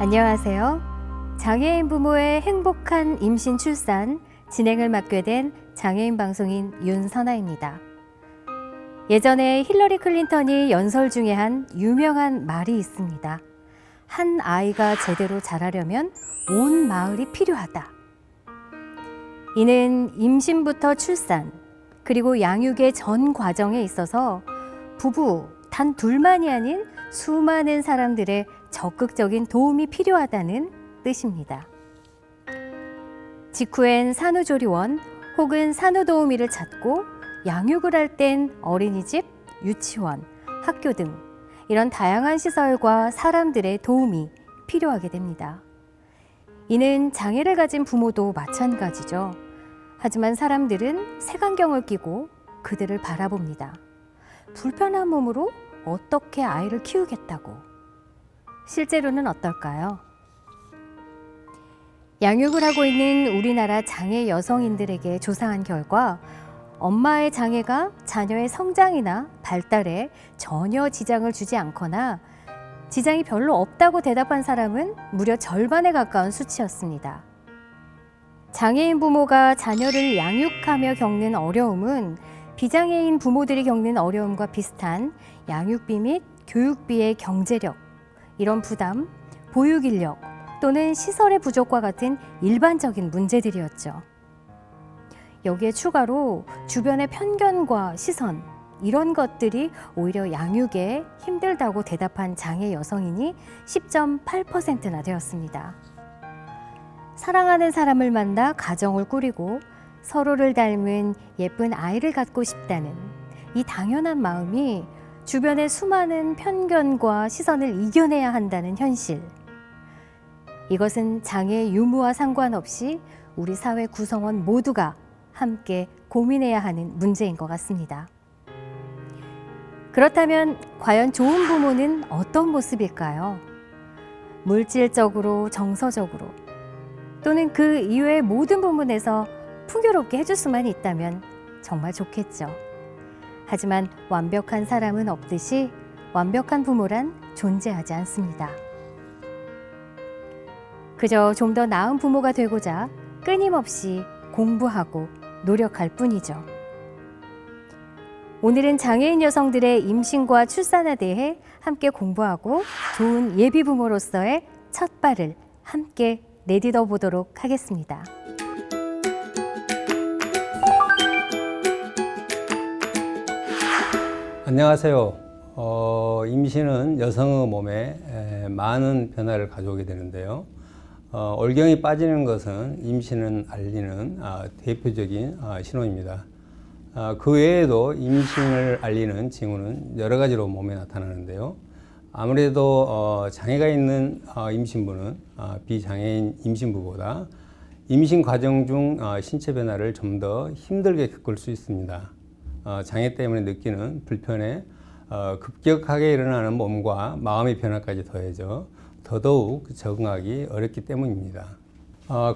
안녕하세요. 장애인 부모의 행복한 임신 출산 진행을 맡게 된 장애인 방송인 윤선아입니다. 예전에 힐러리 클린턴이 연설 중에 한 유명한 말이 있습니다. 한 아이가 제대로 자라려면 온 마을이 필요하다. 이는 임신부터 출산, 그리고 양육의 전 과정에 있어서 부부 단 둘만이 아닌 수많은 사람들의 적극적인 도움이 필요하다는 뜻입니다. 직후엔 산후조리원 혹은 산후도우미를 찾고 양육을 할 땐 어린이집, 유치원, 학교 등 이런 다양한 시설과 사람들의 도움이 필요하게 됩니다. 이는 장애를 가진 부모도 마찬가지죠. 하지만 사람들은 색안경을 끼고 그들을 바라봅니다. 불편한 몸으로 어떻게 아이를 키우겠다고. 실제로는 어떨까요? 양육을 하고 있는 우리나라 장애 여성인들에게 조사한 결과 엄마의 장애가 자녀의 성장이나 발달에 전혀 지장을 주지 않거나 지장이 별로 없다고 대답한 사람은 무려 절반에 가까운 수치였습니다. 장애인 부모가 자녀를 양육하며 겪는 어려움은 비장애인 부모들이 겪는 어려움과 비슷한 양육비 및 교육비의 경제력, 이런 부담, 보육 인력 또는 시설의 부족과 같은 일반적인 문제들이었죠. 여기에 추가로 주변의 편견과 시선, 이런 것들이 오히려 양육에 힘들다고 대답한 장애 여성인이 10.8%나 되었습니다. 사랑하는 사람을 만나 가정을 꾸리고 서로를 닮은 예쁜 아이를 갖고 싶다는 이 당연한 마음이 주변의 수많은 편견과 시선을 이겨내야 한다는 현실. 이것은 장애의 유무와 상관없이 우리 사회 구성원 모두가 함께 고민해야 하는 문제인 것 같습니다. 그렇다면 과연 좋은 부모는 어떤 모습일까요? 물질적으로, 정서적으로 또는 그 이외의 모든 부분에서 풍요롭게 해줄 수만 있다면 정말 좋겠죠. 하지만 완벽한 사람은 없듯이 완벽한 부모란 존재하지 않습니다. 그저 좀 더 나은 부모가 되고자 끊임없이 공부하고 노력할 뿐이죠. 오늘은 장애인 여성들의 임신과 출산에 대해 함께 공부하고 좋은 예비 부모로서의 첫 발을 함께 내딛어 보도록 하겠습니다. 안녕하세요. 임신은 여성의 몸에 많은 변화를 가져오게 되는데요. 올경이 빠지는 것은 임신을 알리는 대표적인 신호입니다. 그 외에도 임신을 알리는 징후는 여러 가지로 몸에 나타나는데요. 아무래도 장애가 있는 임신부는 비장애인 임신부보다 임신 과정 중 신체 변화를 좀 더 힘들게 겪을 수 있습니다. 장애 때문에 느끼는 불편에 급격하게 일어나는 몸과 마음의 변화까지 더해져 더더욱 적응하기 어렵기 때문입니다.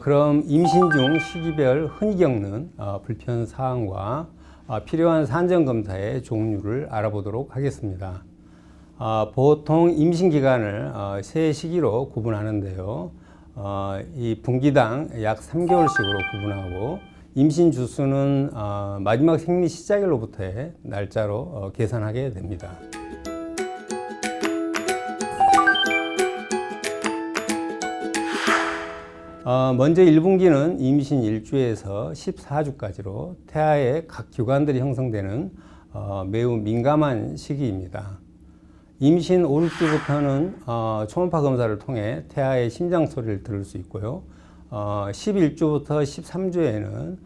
그럼 임신 중 시기별 흔히 겪는 불편 사항과 필요한 산정 검사의 종류를 알아보도록 하겠습니다. 보통 임신 기간을 세 시기로 구분하는데요. 이 분기당 약 3개월씩으로 구분하고 임신 주수는 마지막 생리 시작일로부터의 날짜로 계산하게 됩니다. 먼저 1분기는 임신 1주에서 14주까지로 태아의 각 기관들이 형성되는 매우 민감한 시기입니다. 임신 5일주부터는 초음파 검사를 통해 태아의 심장 소리를 들을 수 있고요. 11주부터 13주에는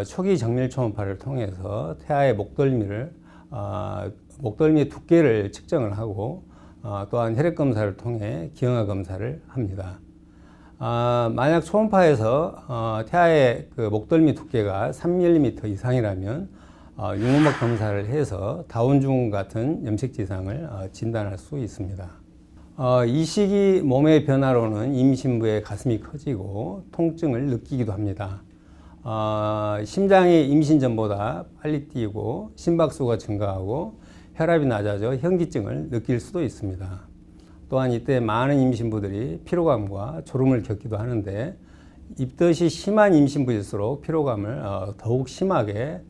초기 정밀 초음파를 통해서 태아의 목덜미의 두께를 측정을 하고 또한 혈액 검사를 통해 기형아 검사를 합니다. 만약 초음파에서 태아의 그 목덜미 두께가 3mm 이상이라면 흉음막 검사를 해서 다운증후 같은 염색 지상을 진단할 수 있습니다. 이 시기 몸의 변화로는 임신부의 가슴이 커지고 통증을 느끼기도 합니다. 심장이 임신 전보다 빨리 뛰고 심박수가 증가하고 혈압이 낮아져 현기증을 느낄 수도 있습니다. 또한 이때 많은 임신부들이 피로감과 졸음을 겪기도 하는데 입덧이 심한 임신부일수록 피로감을 더욱 심하게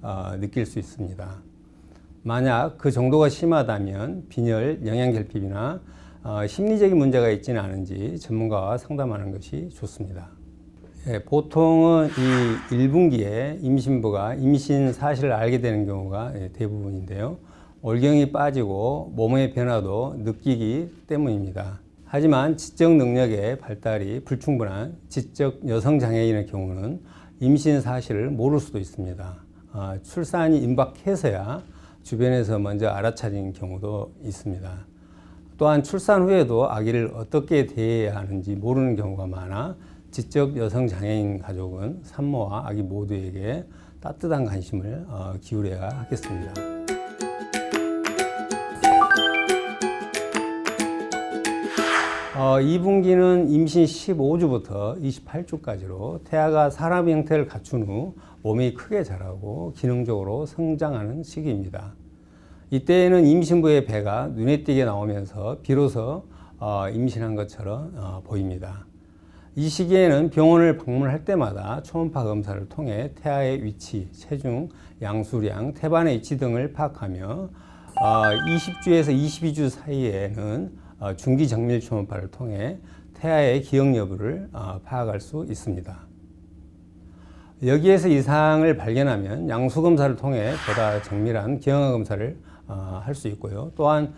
느낄 수 있습니다. 만약 그 정도가 심하다면 빈혈, 영양결핍이나 심리적인 문제가 있지는 않은지 전문가와 상담하는 것이 좋습니다. 예, 보통은 이 1분기에 임신부가 임신 사실을 알게 되는 경우가 대부분인데요. 올경이 빠지고 몸의 변화도 느끼기 때문입니다. 하지만 지적 능력의 발달이 불충분한 지적 여성 장애인의 경우는 임신 사실을 모를 수도 있습니다. 출산이 임박해서야 주변에서 먼저 알아차리는 경우도 있습니다. 또한 출산 후에도 아기를 어떻게 대해야 하는지 모르는 경우가 많아 지적 여성 장애인 가족은 산모와 아기 모두에게 따뜻한 관심을 기울여야 하겠습니다. 이 분기는 임신 15주부터 28주까지로 태아가 사람 형태를 갖춘 후 몸이 크게 자라고 기능적으로 성장하는 시기입니다. 이때에는 임신부의 배가 눈에 띄게 나오면서 비로소 임신한 것처럼 보입니다. 이 시기에는 병원을 방문할 때마다 초음파 검사를 통해 태아의 위치, 체중, 양수량, 태반의 위치 등을 파악하며 20주에서 22주 사이에는 중기 정밀 초음파를 통해 태아의 기억 여부를 파악할 수 있습니다. 여기에서 이상을 발견하면 양수 검사를 통해 보다 정밀한 기형아 검사를 할 수 있고요. 또한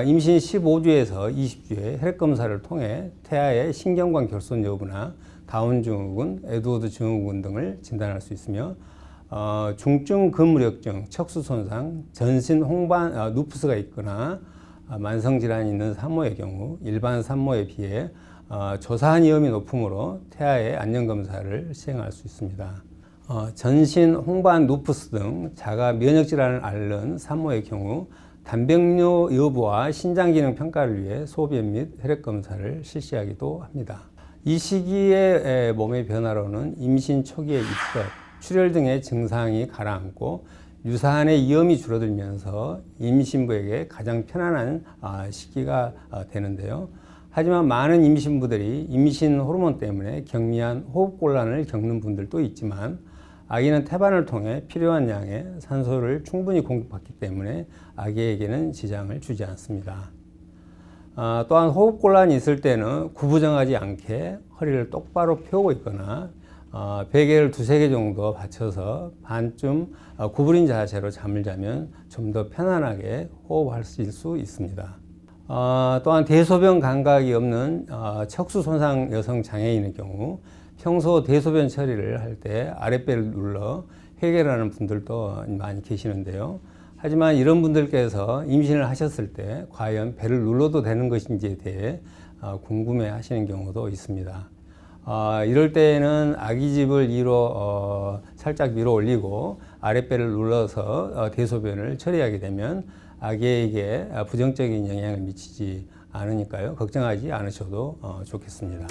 임신 15주에서 20주에 혈액 검사를 통해 태아의 신경관 결손 여부나 다운 증후군, 에드워드 증후군 등을 진단할 수 있으며 중증 근무력증, 척수 손상, 전신 홍반 누푸스가 있거나 만성 질환이 있는 산모의 경우 일반 산모에 비해 조사한 위험이 높으므로 태아의 안전 검사를 시행할 수 있습니다. 전신 홍반 누푸스 등 자가 면역 질환을 앓는 산모의 경우 단백뇨 여부와 신장 기능 평가를 위해 소변 및 혈액 검사를 실시하기도 합니다. 이 시기의 몸의 변화로는 임신 초기의 입덧, 출혈 등의 증상이 가라앉고 유산의 위험이 줄어들면서 임신부에게 가장 편안한 시기가 되는데요. 하지만 많은 임신부들이 임신 호르몬 때문에 경미한 호흡곤란을 겪는 분들도 있지만 아기는 태반을 통해 필요한 양의 산소를 충분히 공급받기 때문에 아기에게는 지장을 주지 않습니다. 또한 호흡곤란이 있을 때는 구부정하지 않게 허리를 똑바로 펴고 있거나 베개를 2~3개 정도 받쳐서 반쯤 구부린 자세로 잠을 자면 좀 더 편안하게 호흡할 수 있습니다. 또한 대소변 감각이 없는 척수 손상 여성 장애인의 경우 평소 대소변 처리를 할 때 아랫배를 눌러 해결하는 분들도 많이 계시는데요. 하지만 이런 분들께서 임신을 하셨을 때 과연 배를 눌러도 되는 것인지에 대해 궁금해 하시는 경우도 있습니다. 이럴 때에는 아기집을 살짝 위로 올리고 아랫배를 눌러서 대소변을 처리하게 되면 아기에게 부정적인 영향을 미치지 않으니까요. 걱정하지 않으셔도 좋겠습니다.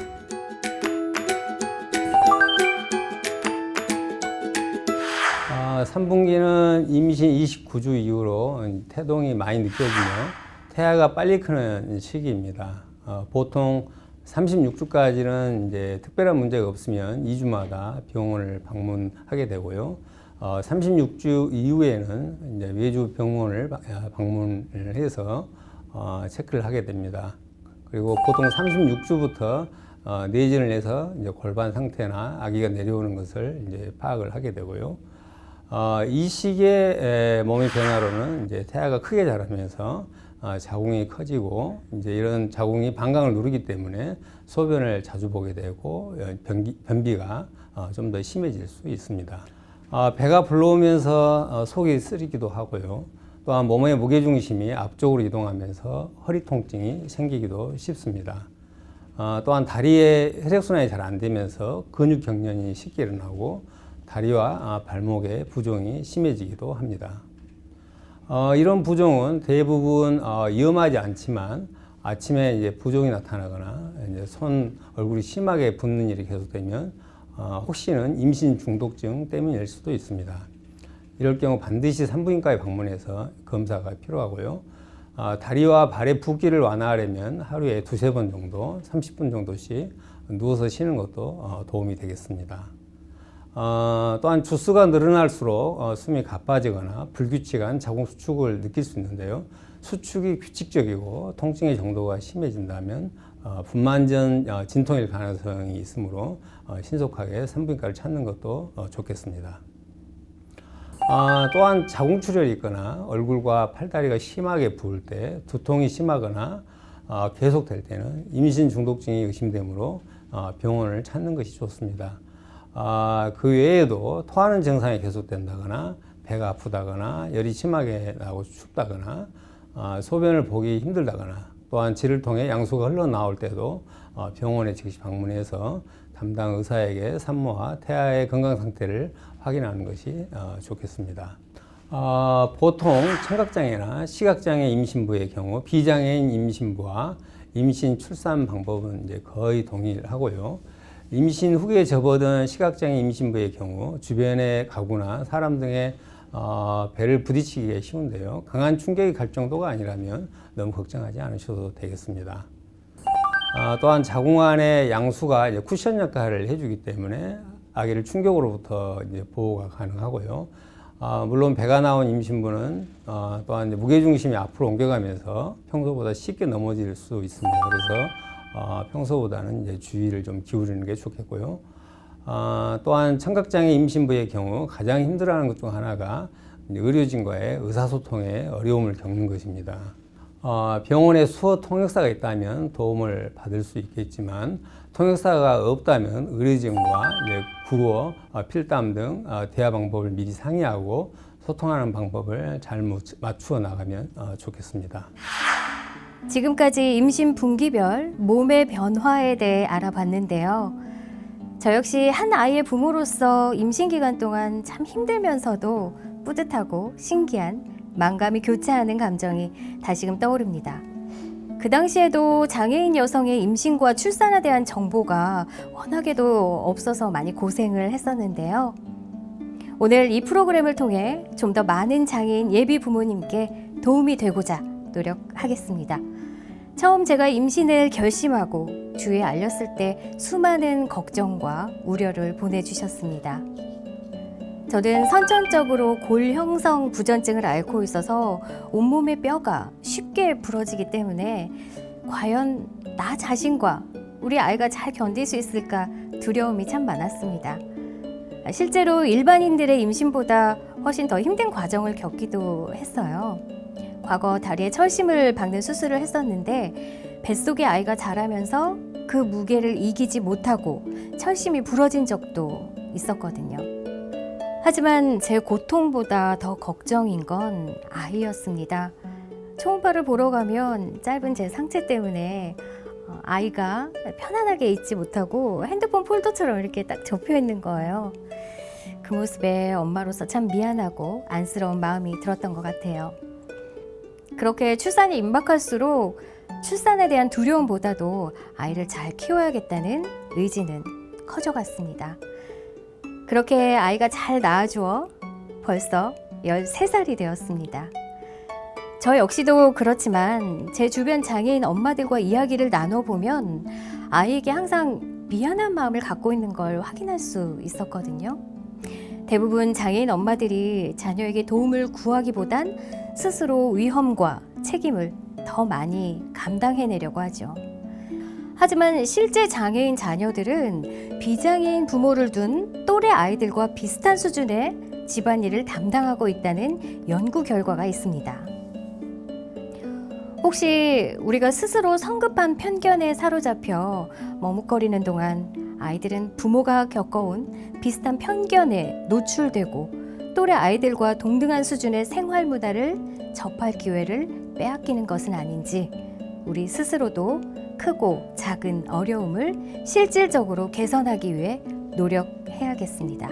3분기는 임신 29주 이후로 태동이 많이 느껴지며 태아가 빨리 크는 시기입니다. 보통 36주까지는 이제 특별한 문제가 없으면 2주마다 병원을 방문하게 되고요. 36주 이후에는 이제 매주 병원을 방문을 해서 체크를 하게 됩니다. 그리고 보통 36주부터 내진을 해서 이제 골반 상태나 아기가 내려오는 것을 이제 파악을 하게 되고요. 이 시기에 몸의 변화로는 이제 태아가 크게 자라면서 자궁이 커지고 이제 이런 자궁이 방광을 누르기 때문에 소변을 자주 보게 되고 변비가 좀 더 심해질 수 있습니다. 배가 불러오면서 속이 쓰리기도 하고요. 또한 몸의 무게중심이 앞쪽으로 이동하면서 허리 통증이 생기기도 쉽습니다. 또한 다리에 혈액순환이 잘 안 되면서 근육 경련이 쉽게 일어나고 다리와 발목의 부종이 심해지기도 합니다. 이런 부종은 대부분 위험하지 않지만 아침에 이제 부종이 나타나거나 이제 손, 얼굴이 심하게 붓는 일이 계속되면 혹시는 임신 중독증 때문일 수도 있습니다. 이럴 경우 반드시 산부인과에 방문해서 검사가 필요하고요. 다리와 발의 붓기를 완화하려면 하루에 2~3번 정도, 30분 정도씩 누워서 쉬는 것도 도움이 되겠습니다. 또한 주수가 늘어날수록 숨이 가빠지거나 불규칙한 자궁 수축을 느낄 수 있는데요. 수축이 규칙적이고 통증의 정도가 심해진다면 분만 전 진통일 가능성이 있으므로 신속하게 산부인과를 찾는 것도 좋겠습니다. 또한 자궁출혈이 있거나 얼굴과 팔다리가 심하게 부을 때, 두통이 심하거나 계속될 때는 임신 중독증이 의심되므로 병원을 찾는 것이 좋습니다. 그 외에도 토하는 증상이 계속된다거나 배가 아프다거나 열이 심하게 나고 춥다거나 소변을 보기 힘들다거나 또한 질을 통해 양수가 흘러나올 때도 병원에 즉시 방문해서 담당 의사에게 산모와 태아의 건강 상태를 확인하는 것이 좋겠습니다. 보통 청각장애나 시각장애 임신부의 경우 비장애인 임신부와 임신 출산 방법은 이제 거의 동일하고요. 임신 후기에 접어든 시각장애 임신부의 경우 주변의 가구나 사람 등의 배를 부딪히기가 쉬운데요. 강한 충격이 갈 정도가 아니라면 너무 걱정하지 않으셔도 되겠습니다. 또한 자궁 안의 양수가 이제 쿠션 역할을 해주기 때문에 아기를 충격으로부터 이제 보호가 가능하고요. 물론 배가 나온 임신부는 또한 이제 무게중심이 앞으로 옮겨가면서 평소보다 쉽게 넘어질 수 있습니다. 그래서 평소보다는 이제 주의를 좀 기울이는 게 좋겠고요. 또한 청각장애 임신부의 경우 가장 힘들어하는 것 중 하나가 의료진과의 의사소통에 어려움을 겪는 것입니다. 병원에 수어 통역사가 있다면 도움을 받을 수 있겠지만 통역사가 없다면 의료진과 국어, 필담 등 대화 방법을 미리 상의하고 소통하는 방법을 잘 맞추어 나가면 좋겠습니다. 지금까지 임신 분기별 몸의 변화에 대해 알아봤는데요. 저 역시 한 아이의 부모로서 임신 기간 동안 참 힘들면서도 뿌듯하고 신기한 만감이 교차하는 감정이 다시금 떠오릅니다. 그 당시에도 장애인 여성의 임신과 출산에 대한 정보가 워낙에도 없어서 많이 고생을 했었는데요. 오늘 이 프로그램을 통해 좀 더 많은 장애인 예비 부모님께 도움이 되고자 노력하겠습니다. 처음 제가 임신을 결심하고 주위에 알렸을 때 수많은 걱정과 우려를 보내주셨습니다. 저는 선천적으로 골형성 부전증을 앓고 있어서 온몸의 뼈가 쉽게 부러지기 때문에 과연 나 자신과 우리 아이가 잘 견딜 수 있을까 두려움이 참 많았습니다. 실제로 일반인들의 임신보다 훨씬 더 힘든 과정을 겪기도 했어요. 과거 다리에 철심을 박는 수술을 했었는데 뱃속에 아이가 자라면서 그 무게를 이기지 못하고 철심이 부러진 적도 있었거든요. 하지만 제 고통보다 더 걱정인 건 아이였습니다. 초음파를 보러 가면 짧은 제 상체 때문에 아이가 편안하게 있지 못하고 핸드폰 폴더처럼 이렇게 딱 접혀 있는 거예요. 그 모습에 엄마로서 참 미안하고 안쓰러운 마음이 들었던 것 같아요. 그렇게 출산이 임박할수록 출산에 대한 두려움보다도 아이를 잘 키워야겠다는 의지는 커져갔습니다. 그렇게 아이가 잘 낳아주어 벌써 13살이 되었습니다. 저 역시도 그렇지만 제 주변 장애인 엄마들과 이야기를 나눠보면 아이에게 항상 미안한 마음을 갖고 있는 걸 확인할 수 있었거든요. 대부분 장애인 엄마들이 자녀에게 도움을 구하기보단 스스로 위험과 책임을 더 많이 감당해내려고 하죠. 하지만 실제 장애인 자녀들은 비장애인 부모를 둔 또래 아이들과 비슷한 수준의 집안일을 담당하고 있다는 연구 결과가 있습니다. 혹시 우리가 스스로 성급한 편견에 사로잡혀 머뭇거리는 동안 아이들은 부모가 겪어온 비슷한 편견에 노출되고 또래 아이들과 동등한 수준의 생활 문화를 접할 기회를 빼앗기는 것은 아닌지 우리 스스로도 크고 작은 어려움을 실질적으로 개선하기 위해 노력해야겠습니다.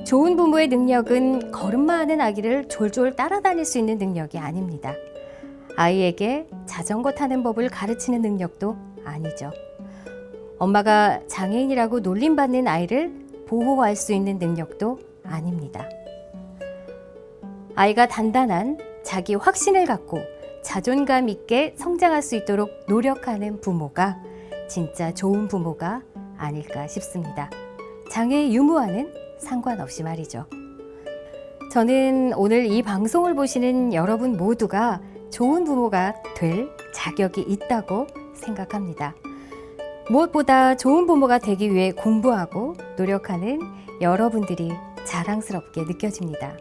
좋은 부모의 능력은 걸음마 하는 아기를 졸졸 따라다닐 수 있는 능력이 아닙니다. 아이에게 자전거 타는 법을 가르치는 능력도 아니죠. 엄마가 장애인이라고 놀림받는 아이를 보호할 수 있는 능력도 아닙니다. 아이가 단단한 자기 확신을 갖고 자존감 있게 성장할 수 있도록 노력하는 부모가 진짜 좋은 부모가 아닐까 싶습니다. 장애의 유무와는 상관없이 말이죠. 저는 오늘 이 방송을 보시는 여러분 모두가 좋은 부모가 될 자격이 있다고 생각합니다. 무엇보다 좋은 부모가 되기 위해 공부하고 노력하는 여러분들이 자랑스럽게 느껴집니다.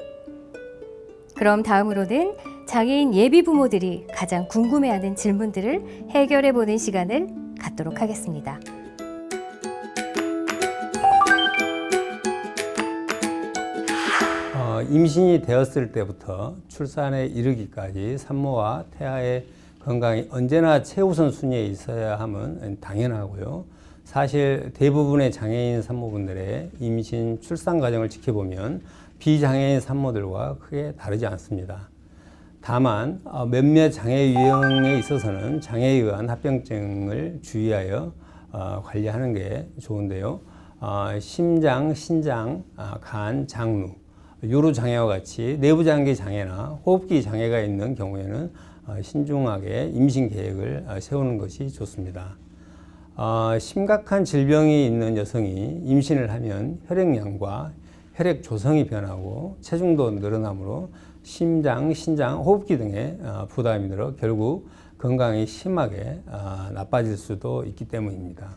그럼 다음으로는 장애인 예비 부모들이 가장 궁금해하는 질문들을 해결해보는 시간을 갖도록 하겠습니다. 임신이 되었을 때부터 출산에 이르기까지 산모와 태아의 건강이 언제나 최우선 순위에 있어야 함은 당연하고요. 사실 대부분의 장애인 산모분들의 임신, 출산 과정을 지켜보면 비장애인 산모들과 크게 다르지 않습니다. 다만 몇몇 장애 유형에 있어서는 장애에 의한 합병증을 주의하여 관리하는 게 좋은데요. 심장, 신장, 간, 장루, 요로 장애와 같이 내부장기 장애나 호흡기 장애가 있는 경우에는 신중하게 임신 계획을 세우는 것이 좋습니다. 심각한 질병이 있는 여성이 임신을 하면 혈액량과 혈액 조성이 변하고 체중도 늘어나므로 심장, 신장, 호흡기 등의 부담이 들어 결국 건강이 심하게 나빠질 수도 있기 때문입니다.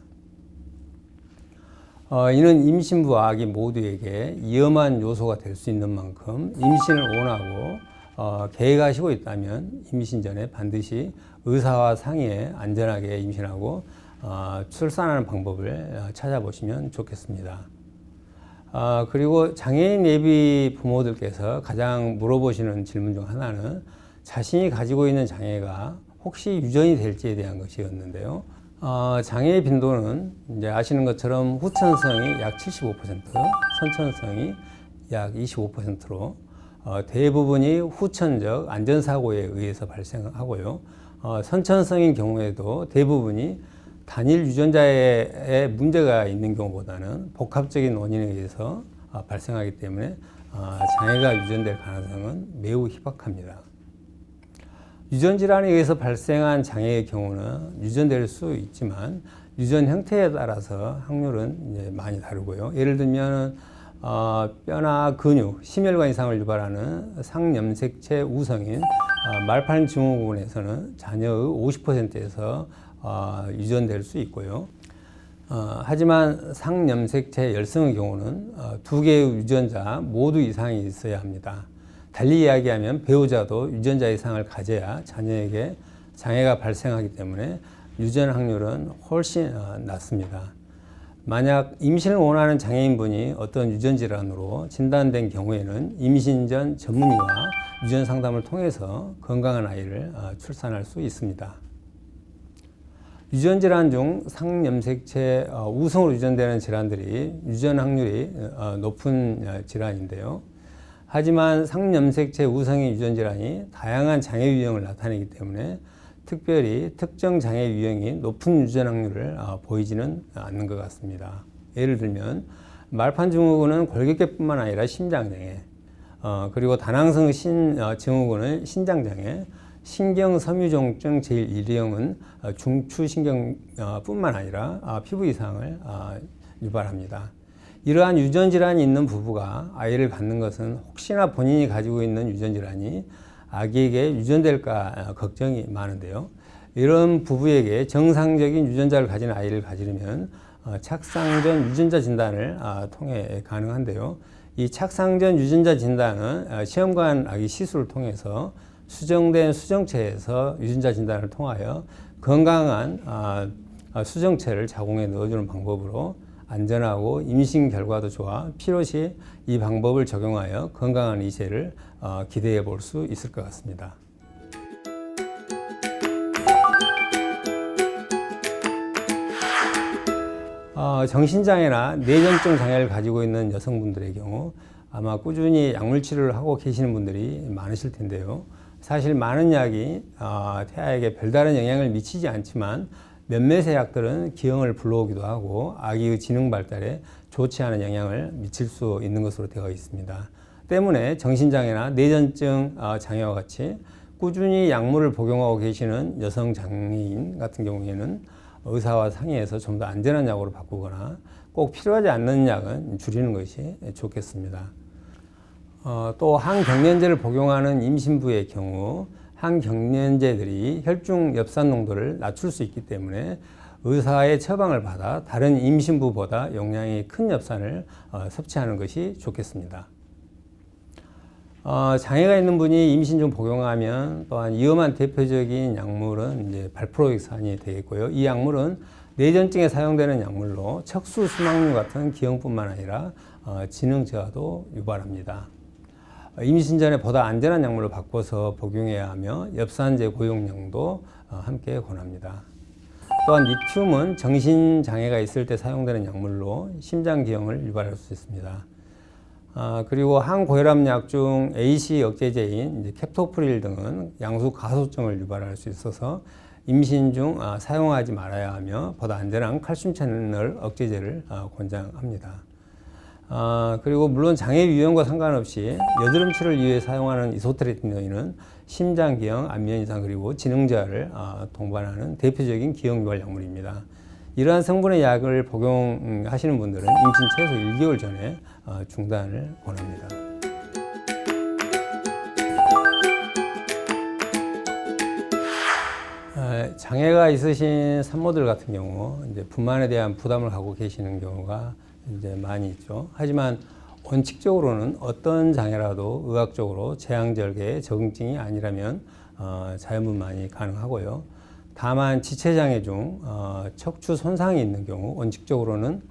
이는 임신부와 아기 모두에게 위험한 요소가 될 수 있는 만큼 임신을 원하고 계획하시고 있다면 임신 전에 반드시 의사와 상의해 안전하게 임신하고 출산하는 방법을 찾아보시면 좋겠습니다. 그리고 장애인 예비 부모들께서 가장 물어보시는 질문 중 하나는 자신이 가지고 있는 장애가 혹시 유전이 될지에 대한 것이었는데요. 장애의 빈도는 이제 아시는 것처럼 후천성이 약 75%, 선천성이 약 25%로 대부분이 후천적 안전사고에 의해서 발생하고요. 선천성인 경우에도 대부분이 단일 유전자에 문제가 있는 경우보다는 복합적인 원인에 의해서 발생하기 때문에 장애가 유전될 가능성은 매우 희박합니다. 유전질환에 의해서 발생한 장애의 경우는 유전될 수 있지만 유전 형태에 따라서 확률은 이제 많이 다르고요. 예를 들면 뼈나 근육, 심혈관 이상을 유발하는 상염색체 우성인 말판 증후군에서는 자녀의 50%에서 유전될 수 있고요. 하지만 상염색체 열성의 경우는 두 개의 유전자 모두 이상이 있어야 합니다. 달리 이야기하면 배우자도 유전자 이상을 가져야 자녀에게 장애가 발생하기 때문에 유전 확률은 훨씬 낮습니다. 만약 임신을 원하는 장애인분이 어떤 유전 질환으로 진단된 경우에는 임신 전 전문의와 유전 상담을 통해서 건강한 아이를 출산할 수 있습니다. 유전 질환 중 상염색체 우성으로 유전되는 질환들이 유전 확률이 높은 질환인데요. 하지만 상염색체 우성의 유전 질환이 다양한 장애 유형을 나타내기 때문에 특별히 특정 장애 유형이 높은 유전 확률을 보이지는 않는 것 같습니다. 예를 들면 말판 증후군은 골격계뿐만 아니라 심장장애, 그리고 다낭성 증후군은 신장장애, 신경섬유종증 제1형은 중추신경뿐만 아니라 피부 이상을 유발합니다. 이러한 유전질환이 있는 부부가 아이를 갖는 것은 혹시나 본인이 가지고 있는 유전질환이 아기에게 유전될까 걱정이 많은데요. 이런 부부에게 정상적인 유전자를 가진 아이를 가지려면 착상전 유전자 진단을 통해 가능한데요. 이 착상전 유전자 진단은 시험관 아기 시술을 통해서 수정된 수정체에서 유전자 진단을 통하여 건강한 수정체를 자궁에 넣어주는 방법으로 안전하고 임신 결과도 좋아 필요시 이 방법을 적용하여 건강한 이세를 기대해 볼 수 있을 것 같습니다. 정신장애나 뇌전증 장애를 가지고 있는 여성분들의 경우 아마 꾸준히 약물 치료를 하고 계시는 분들이 많으실 텐데요. 사실 많은 약이 태아에게 별다른 영향을 미치지 않지만 몇몇의 약들은 기형을 불러오기도 하고 아기의 지능 발달에 좋지 않은 영향을 미칠 수 있는 것으로 되어 있습니다. 때문에 정신장애나 뇌전증 장애와 같이 꾸준히 약물을 복용하고 계시는 여성 장애인 같은 경우에는 의사와 상의해서 좀 더 안전한 약으로 바꾸거나 꼭 필요하지 않는 약은 줄이는 것이 좋겠습니다. 또 항경련제를 복용하는 임신부의 경우 항경련제들이 혈중 엽산 농도를 낮출 수 있기 때문에 의사의 처방을 받아 다른 임신부보다 용량이 큰 엽산을 섭취하는 것이 좋겠습니다. 장애가 있는 분이 임신 중 복용하면 또한 위험한 대표적인 약물은 이제 발프로익산이 되겠고요. 이 약물은 뇌전증에 사용되는 약물로 척수 수막류 같은 기형뿐만 아니라 지능 저하도 유발합니다. 임신 전에 보다 안전한 약물로 바꿔서 복용해야 하며 엽산제 고용량도 함께 권합니다. 또한 리튬은 정신장애가 있을 때 사용되는 약물로 심장기형을 유발할 수 있습니다. 그리고 항고혈압약 중 AC 억제제인 이제 캡토프릴 등은 양수 가소증을 유발할 수 있어서 임신 중 사용하지 말아야 하며 보다 안전한 칼슘 채널 억제제를 권장합니다. 그리고 물론 장애 유형과 상관없이 여드름 치료를 위해 사용하는 이소트레티노인은 심장기형, 안면 이상 그리고 지능 저하를 동반하는 대표적인 기형 유발 약물입니다. 이러한 성분의 약을 복용하시는 분들은 임신 최소 1개월 전에 중단을 권합니다. 장애가 있으신 산모들 같은 경우 이제 분만에 대한 부담을 갖고 계시는 경우가 이제 많이 있죠. 하지만 원칙적으로는 어떤 장애라도 의학적으로 재앙절개의 적응증이 아니라면 자연분만이 가능하고요. 다만 지체장애 중 척추 손상이 있는 경우 원칙적으로는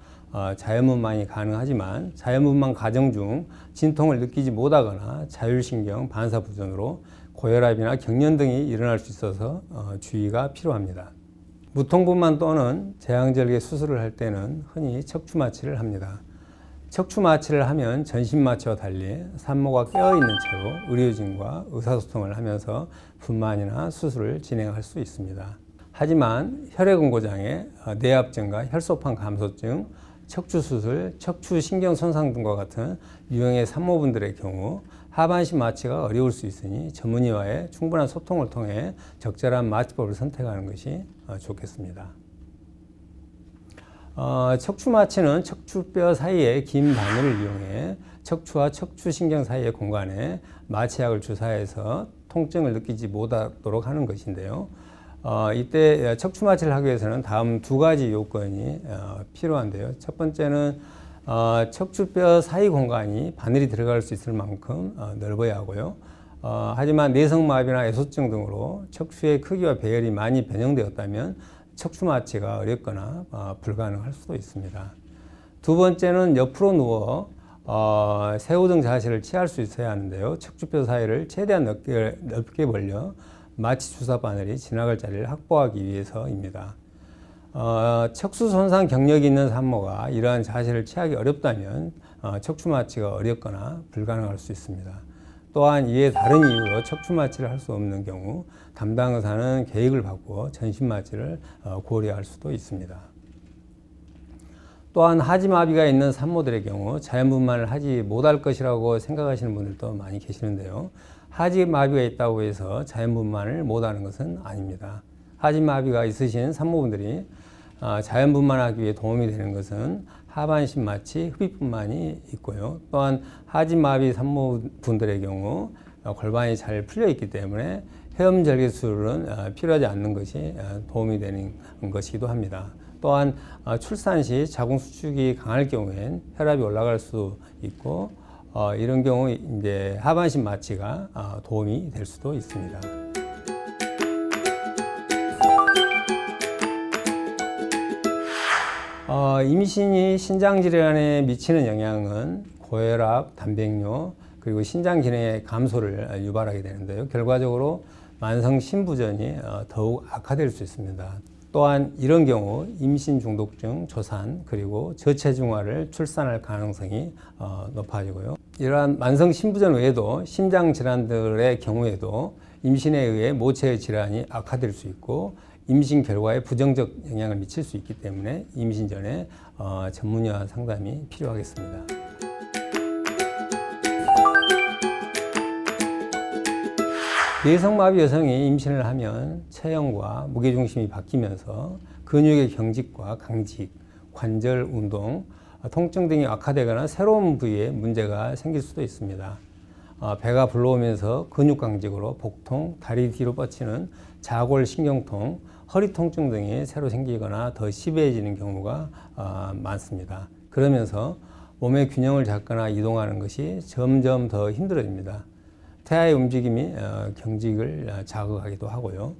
자연분만이 가능하지만 자연분만 과정 중 진통을 느끼지 못하거나 자율신경 반사부전으로 고혈압이나 경련 등이 일어날 수 있어서 주의가 필요합니다. 무통분만 또는 재앙절개 수술을 할 때는 흔히 척추마취를 합니다. 척추마취를 하면 전신마취와 달리 산모가 깨어있는 채로 의료진과 의사소통을 하면서 분만이나 수술을 진행할 수 있습니다. 하지만 혈액응고장애, 뇌압증과 혈소판 감소증, 척추수술, 척추신경 손상 등과 같은 유형의 산모분들의 경우 하반신 마취가 어려울 수 있으니 전문의와의 충분한 소통을 통해 적절한 마취법을 선택하는 것이 좋겠습니다. 척추 마취는 척추뼈 사이의 긴 바늘을 이용해 척추와 척추신경 사이의 공간에 마취약을 주사해서 통증을 느끼지 못하도록 하는 것인데요. 이때 척추 마취를 하기 위해서는 다음 두 가지 요건이 필요한데요. 첫 번째는 척추뼈 사이 공간이 바늘이 들어갈 수 있을 만큼 넓어야 하고요. 하지만 내성마비나 애소증 등으로 척추의 크기와 배열이 많이 변형되었다면 척추 마취가 어렵거나 불가능할 수도 있습니다. 두 번째는 옆으로 누워 새우등 자세를 취할 수 있어야 하는데요. 척추뼈 사이를 최대한 넓게 벌려 마취 주사 바늘이 지나갈 자리를 확보하기 위해서입니다. 척수 손상 경력이 있는 산모가 이러한 자세를 취하기 어렵다면 척추 마취가 어렵거나 불가능할 수 있습니다. 또한 이에 다른 이유로 척추 마취를 할 수 없는 경우 담당 의사는 계획을 바꾸어 전신 마취를 고려할 수도 있습니다. 또한 하지마비가 있는 산모들의 경우 자연분만을 하지 못할 것이라고 생각하시는 분들도 많이 계시는데요. 하지마비가 있다고 해서 자연분만을 못하는 것은 아닙니다. 하지마비가 있으신 산모분들이 자연분만하기 위해 도움이 되는 것은 하반신 마취, 흡입분만이 있고요. 또한 하지마비 산모분들의 경우 골반이 잘 풀려 있기 때문에 헤엄절개 수술은 필요하지 않는 것이 도움이 되는 것이기도 합니다. 또한 출산 시 자궁수축이 강할 경우엔 혈압이 올라갈 수 있고 이런 경우 이제 하반신 마취가 도움이 될 수도 있습니다. 임신이 신장 질환에 미치는 영향은 고혈압, 단백뇨, 그리고 신장 기능의 감소를 유발하게 되는데요. 결과적으로 만성 신부전이 더욱 악화될 수 있습니다. 또한 이런 경우 임신 중독증, 조산, 그리고 저체중아를 출산할 가능성이 높아지고요. 이러한 만성 신부전 외에도 심장 질환들의 경우에도 임신에 의해 모체의 질환이 악화될 수 있고 임신 결과에 부정적 영향을 미칠 수 있기 때문에 임신 전에 전문의와 상담이 필요하겠습니다. 뇌성마비 여성이 임신을 하면 체형과 무게중심이 바뀌면서 근육의 경직과 강직, 관절 운동, 통증 등이 악화되거나 새로운 부위에 문제가 생길 수도 있습니다. 배가 불러오면서 근육 강직으로 복통, 다리 뒤로 뻗치는 자골신경통, 허리 통증 등이 새로 생기거나 더 심해지는 경우가 많습니다. 그러면서 몸의 균형을 잡거나 이동하는 것이 점점 더 힘들어집니다. 태아의 움직임이 경직을 자극하기도 하고요.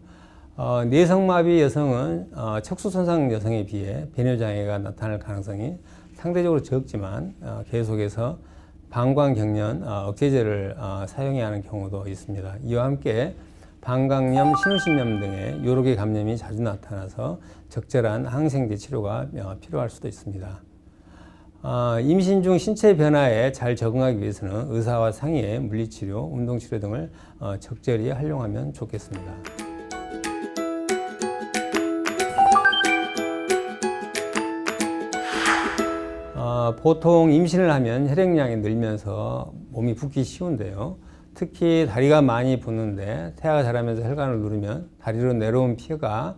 뇌성마비 여성은 척수손상 여성에 비해 배뇨장애가 나타날 가능성이 상대적으로 적지만 계속해서 방광경련 억제제를 사용해야 하는 경우도 있습니다. 이와 함께 방광염, 신우신염 등의 여러 개 감염이 자주 나타나서 적절한 항생제 치료가 필요할 수도 있습니다. 임신 중 신체 변화에 잘 적응하기 위해서는 의사와 상의해 물리치료, 운동치료 등을 적절히 활용하면 좋겠습니다. 보통 임신을 하면 혈액량이 늘면서 몸이 붓기 쉬운데요. 특히 다리가 많이 붓는데 태아가 자라면서 혈관을 누르면 다리로 내려온 피가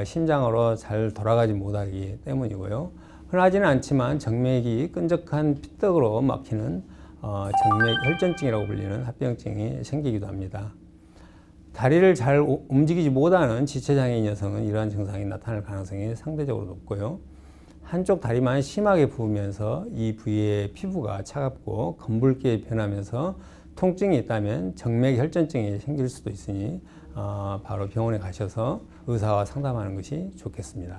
심장으로 잘 돌아가지 못하기 때문이고요. 흔하지는 않지만 정맥이 끈적한 피떡으로 막히는 정맥혈전증이라고 불리는 합병증이 생기기도 합니다. 다리를 잘 움직이지 못하는 지체장애인 여성은 이러한 증상이 나타날 가능성이 상대적으로 높고요. 한쪽 다리만 심하게 부으면서 이 부위의 피부가 차갑고 검붉게 변하면서 통증이 있다면 정맥혈전증이 생길 수도 있으니 바로 병원에 가셔서 의사와 상담하는 것이 좋겠습니다.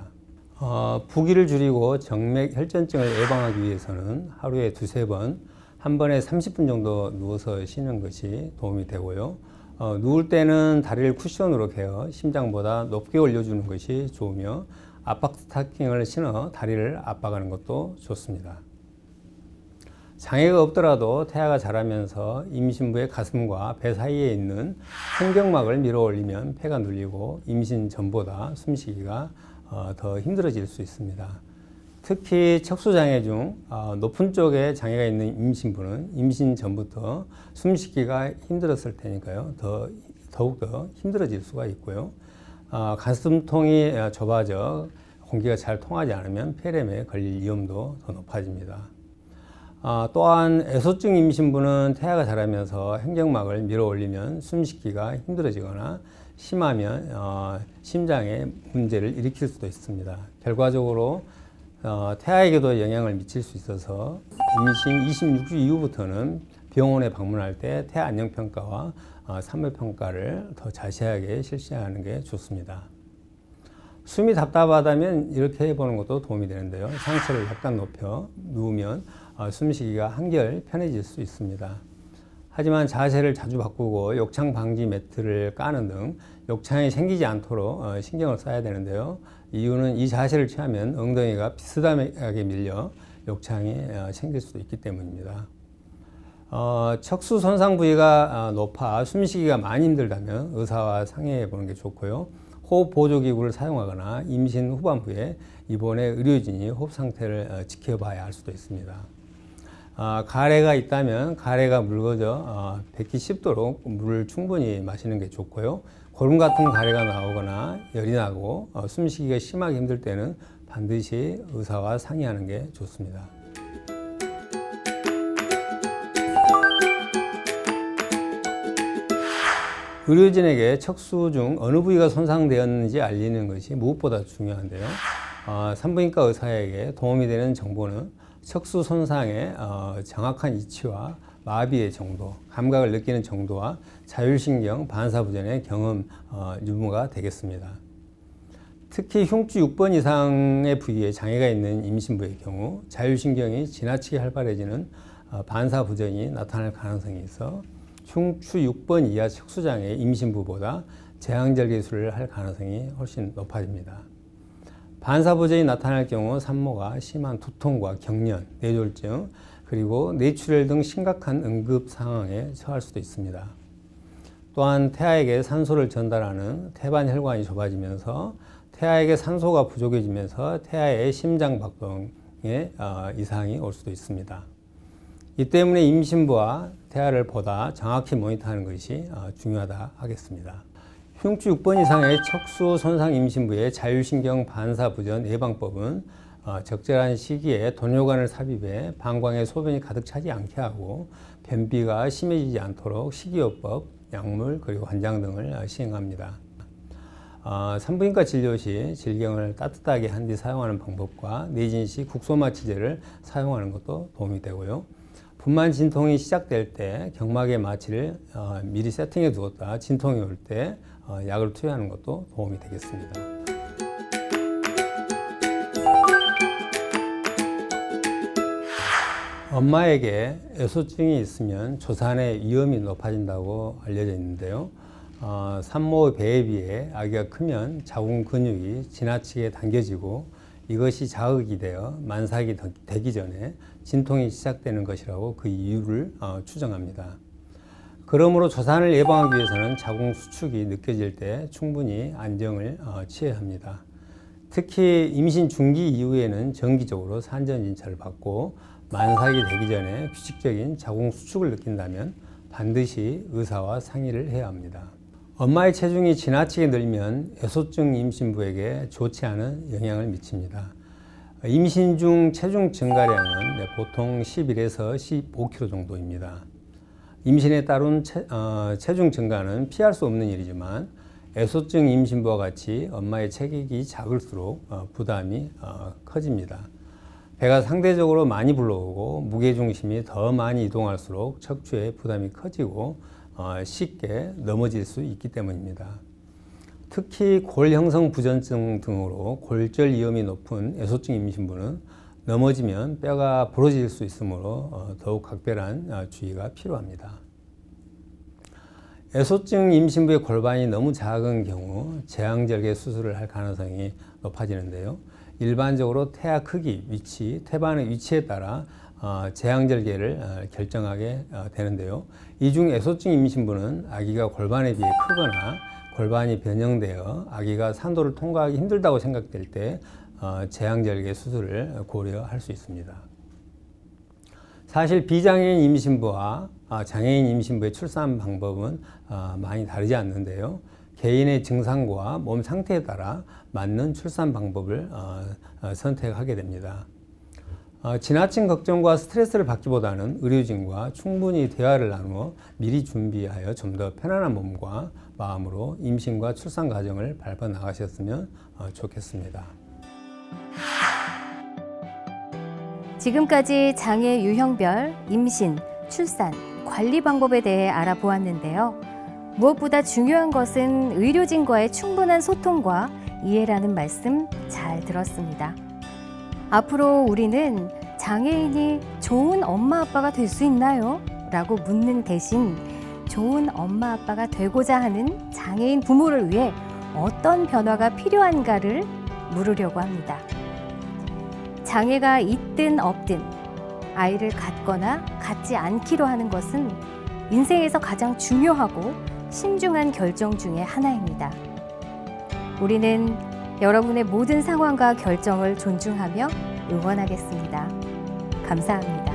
부기를 줄이고 정맥혈전증을 예방하기 위해서는 하루에 2~3번, 한 번에 30분 정도 누워서 쉬는 것이 도움이 되고요. 누울 때는 다리를 쿠션으로 개어 심장보다 높게 올려주는 것이 좋으며 압박 스타킹을 신어 다리를 압박하는 것도 좋습니다. 장애가 없더라도 태아가 자라면서 임신부의 가슴과 배 사이에 있는 횡격막을 밀어 올리면 폐가 눌리고 임신 전보다 숨쉬기가 더 힘들어질 수 있습니다. 특히 척수장애 중 높은 쪽에 장애가 있는 임신부는 임신 전부터 숨쉬기가 힘들었을 테니까요. 더욱더 힘들어질 수가 있고요. 가슴통이 좁아져 공기가 잘 통하지 않으면 폐렴에 걸릴 위험도 더 높아집니다. 또한 애소증 임신부는 태아가 자라면서 횡격막을 밀어 올리면 숨쉬기가 힘들어지거나 심하면 심장에 문제를 일으킬 수도 있습니다. 결과적으로 태아에게도 영향을 미칠 수 있어서 임신 26주 이후부터는 병원에 방문할 때 태아 안녕평가와 산모평가를 더 자세하게 실시하는 게 좋습니다. 숨이 답답하다면 이렇게 해보는 것도 도움이 되는데요. 상체를 약간 높여 누우면 숨쉬기가 한결 편해질 수 있습니다. 하지만 자세를 자주 바꾸고 욕창 방지 매트를 까는 등 욕창이 생기지 않도록 신경을 써야 되는데요. 이유는 이 자세를 취하면 엉덩이가 비스듬하게 밀려 욕창이 생길 수도 있기 때문입니다. 척수 손상 부위가 높아 숨쉬기가 많이 힘들다면 의사와 상의해 보는 게 좋고요. 호흡 보조기구를 사용하거나 임신 후반부에 입원해 의료진이 호흡 상태를 지켜봐야 할 수도 있습니다. 가래가 있다면 가래가 묽어져 뱉기 쉽도록 물을 충분히 마시는 게 좋고요. 고름 같은 가래가 나오거나 열이 나고 숨쉬기가 심하게 힘들 때는 반드시 의사와 상의하는 게 좋습니다. 의료진에게 척수 중 어느 부위가 손상되었는지 알리는 것이 무엇보다 중요한데요. 산부인과 의사에게 도움이 되는 정보는 척수 손상의 정확한 위치와 마비의 정도, 감각을 느끼는 정도와 자율신경 반사부전의 경험 유무가 되겠습니다. 특히 흉추 6번 이상의 부위에 장애가 있는 임신부의 경우 자율신경이 지나치게 활발해지는 반사부전이 나타날 가능성이 있어 흉추 6번 이하 척수장애 임신부보다 제왕절개술을 할 가능성이 훨씬 높아집니다. 반사부전이 나타날 경우 산모가 심한 두통과 경련, 뇌졸중, 그리고 뇌출혈 등 심각한 응급 상황에 처할 수도 있습니다. 또한 태아에게 산소를 전달하는 태반혈관이 좁아지면서 태아에게 산소가 부족해지면서 태아의 심장박동에 이상이 올 수도 있습니다. 이 때문에 임신부와 태아를 보다 정확히 모니터하는 것이 중요하다 하겠습니다. 흉추 6번 이상의 척수 손상 임신부의 자율신경 반사부전 예방법은 적절한 시기에 돈요관을 삽입해 방광에 소변이 가득 차지 않게 하고 변비가 심해지지 않도록 식이요법, 약물 그리고 관장 등을 시행합니다. 산부인과 진료 시 질경을 따뜻하게 한 뒤 사용하는 방법과 내진 시 국소마취제를 사용하는 것도 도움이 되고요. 분만 진통이 시작될 때 경막의 마취를 미리 세팅해 두었다 진통이 올 때 약을 투여하는 것도 도움이 되겠습니다. 엄마에게 애소증이 있으면 조산의 위험이 높아진다고 알려져 있는데요. 산모 배에 비해 아기가 크면 자궁 근육이 지나치게 당겨지고 이것이 자극이 되어 만삭이 되기 전에 진통이 시작되는 것이라고 그 이유를 추정합니다. 그러므로 조산을 예방하기 위해서는 자궁 수축이 느껴질 때 충분히 안정을 취해야 합니다. 특히 임신 중기 이후에는 정기적으로 산전진찰을 받고 만삭이 되기 전에 규칙적인 자궁 수축을 느낀다면 반드시 의사와 상의를 해야 합니다. 엄마의 체중이 지나치게 늘면 애소증 임신부에게 좋지 않은 영향을 미칩니다. 임신 중 체중 증가량은 보통 11에서 15kg 정도입니다. 임신에 따른 체중 증가는 피할 수 없는 일이지만 애소증 임신부와 같이 엄마의 체격이 작을수록 부담이 커집니다. 배가 상대적으로 많이 불러오고 무게중심이 더 많이 이동할수록 척추에 부담이 커지고 쉽게 넘어질 수 있기 때문입니다. 특히 골 형성 부전증 등으로 골절 위험이 높은 애소증 임신부는 넘어지면 뼈가 부러질 수 있으므로 더욱 각별한 주의가 필요합니다. 애소증 임신부의 골반이 너무 작은 경우 제왕절개 수술을 할 가능성이 높아지는데요. 일반적으로 태아 크기, 위치, 태반의 위치에 따라 제왕절개를 결정하게 되는데요. 이 중 애소증 임신부는 아기가 골반에 비해 크거나 골반이 변형되어 아기가 산도를 통과하기 힘들다고 생각될 때 제왕절개 수술을 고려할 수 있습니다. 사실 비장애인 임신부와 장애인 임신부의 출산 방법은 많이 다르지 않는데요. 개인의 증상과 몸 상태에 따라 맞는 출산 방법을 선택하게 됩니다. 지나친 걱정과 스트레스를 받기보다는 의료진과 충분히 대화를 나누어 미리 준비하여 좀 더 편안한 몸과 마음으로 임신과 출산 과정을 밟아 나가셨으면 좋겠습니다. 지금까지 장애 유형별 임신, 출산, 관리 방법에 대해 알아보았는데요. 무엇보다 중요한 것은 의료진과의 충분한 소통과 이해라는 말씀 잘 들었습니다. 앞으로 우리는 장애인이 좋은 엄마 아빠가 될 수 있나요? 라고 묻는 대신 좋은 엄마 아빠가 되고자 하는 장애인 부모를 위해 어떤 변화가 필요한가를 물으려고 합니다. 장애가 있든 없든 아이를 갖거나 갖지 않기로 하는 것은 인생에서 가장 중요하고 신중한 결정 중에 하나입니다. 우리는 여러분의 모든 상황과 결정을 존중하며 응원하겠습니다. 감사합니다.